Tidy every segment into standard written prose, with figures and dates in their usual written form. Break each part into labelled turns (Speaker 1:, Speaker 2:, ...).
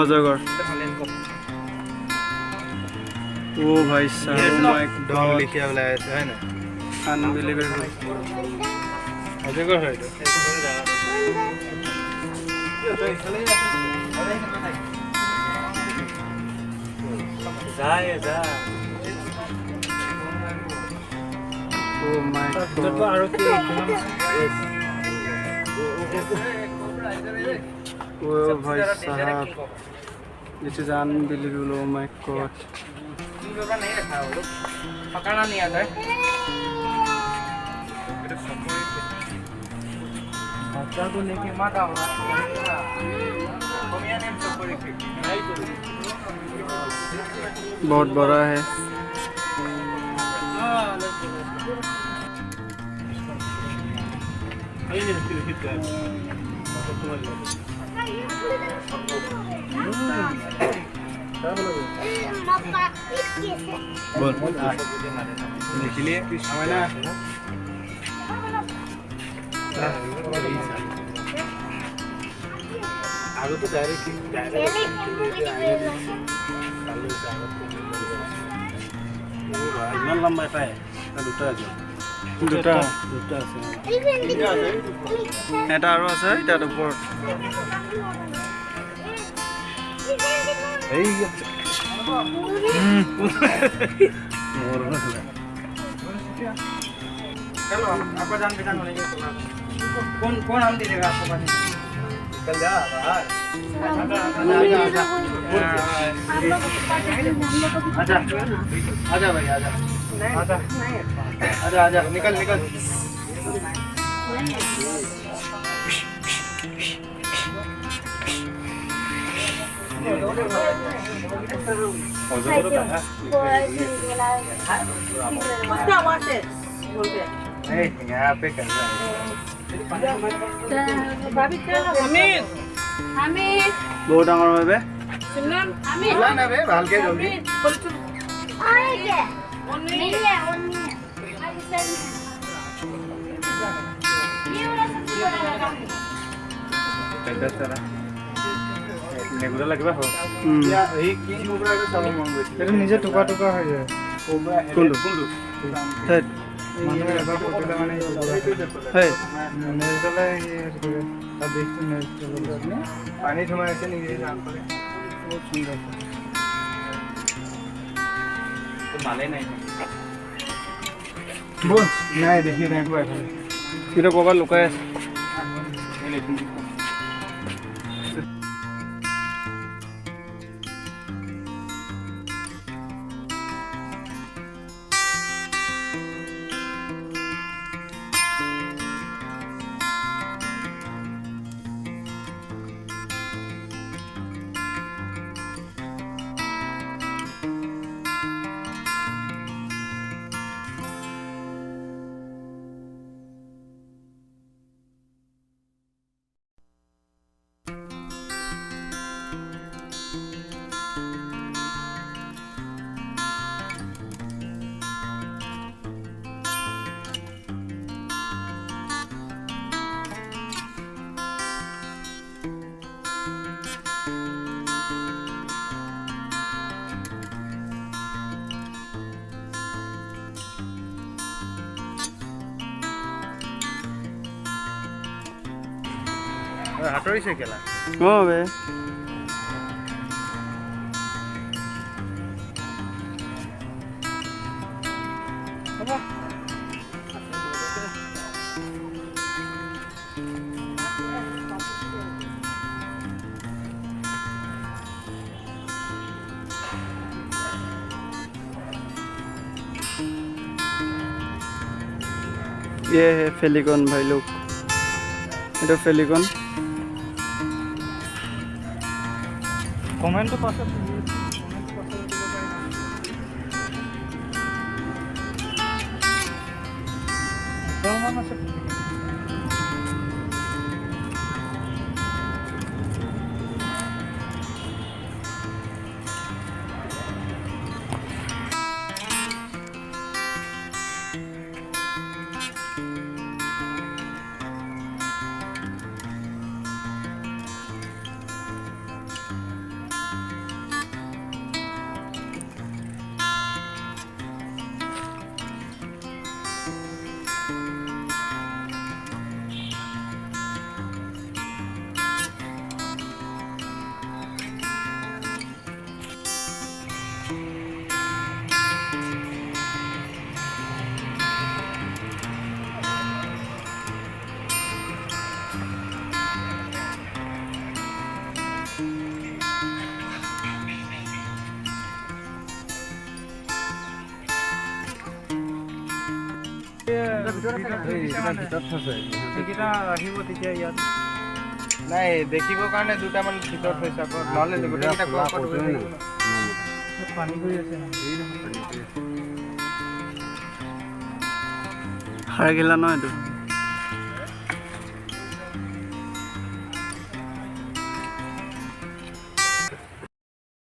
Speaker 1: অজগৰ ও ভাই সাহেব মাই
Speaker 2: ডগ লিখিয়া ওলাই আছে হয় না
Speaker 1: আনবিলিভেবল
Speaker 2: অজগৰ হয় এইটো যায় যা
Speaker 1: ও মাই গড
Speaker 2: আৰু কি
Speaker 1: ও ভাই সাহেব This is unbelievable. Oh my god.
Speaker 2: नहीं रखा वो लोग पकड़ना नहीं आता है बच्चा को लेके मत आओ
Speaker 1: बहुत बड़ा है
Speaker 2: बोल इसलिए हमारा आगे तो डायरेक्ट इतना लंबा है দুটা আছে
Speaker 1: দুটা
Speaker 2: দুটা আছে
Speaker 1: এটা আৰু আছে এটা ওপৰত
Speaker 2: এই चलो आपका जान पहचान होने के कौन कौन हम दे देगा आपको पानी निकल जा बाहर आजा आजा भाई आजा आजा आजा आजा निकल निकल यहाँ पे कर रहा है
Speaker 1: বহুত ডাঙৰ হয় বে
Speaker 2: ना बे भालके जल्दी নেগুৰা লাগিব হ ইয়া এই কি মুগৰা এটা চাব মন গৈছে এটা নিজে টুকা টুকা হৈ যায় কোবৰা
Speaker 1: কোনটো হেড
Speaker 2: মানুহে এবাৰ ফটোটা মানে
Speaker 1: হে
Speaker 2: নেজলে তাৰ দেখটো নেজলে পানী সোমাই আছে নেকি জান পালে বহুত সুন্দৰ তো মালে নাই বল নাই দেখি নাই কোৱা
Speaker 1: কিটা ক'ৰবাত লুকাই আছে
Speaker 2: হাতৰি છે কেলা
Speaker 1: অ বে ये है फेलिकन भाई लोग এটা फेलिकन
Speaker 2: কমেন্ট তো পাছত কমেন্ট আছে সেইকেইটা আহিব তেতিয়া ইয়াত নাই দেখিবৰ কাৰণে দুটামান ভিতৰত থৈছে আকৌ নহ'লে গোটেইকেইটা পানী কৰি আছে
Speaker 1: হাড়গিলা ন এইটো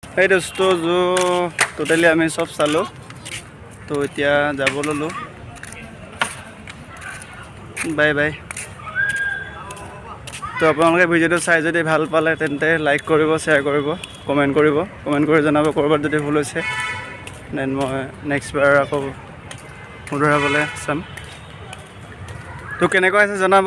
Speaker 1: এই দোস্তো जो টোটেলি আমি সব চালোঁ তো এতিয়া যাব ল'লোঁ বাই বাই তো আপোনালোকে ভিডিঅ'টো চাই যদি ভাল পালে তেন্তে লাইক কৰিব শ্বেয়াৰ কৰিব কমেণ্ট কৰি জনাব ক'ৰবাত যদি ভুল হৈছে দেন মই নেক্সট বাৰ আকৌ শুধৰাবলৈ চাম তো কেনেকুৱা হৈছে জনাব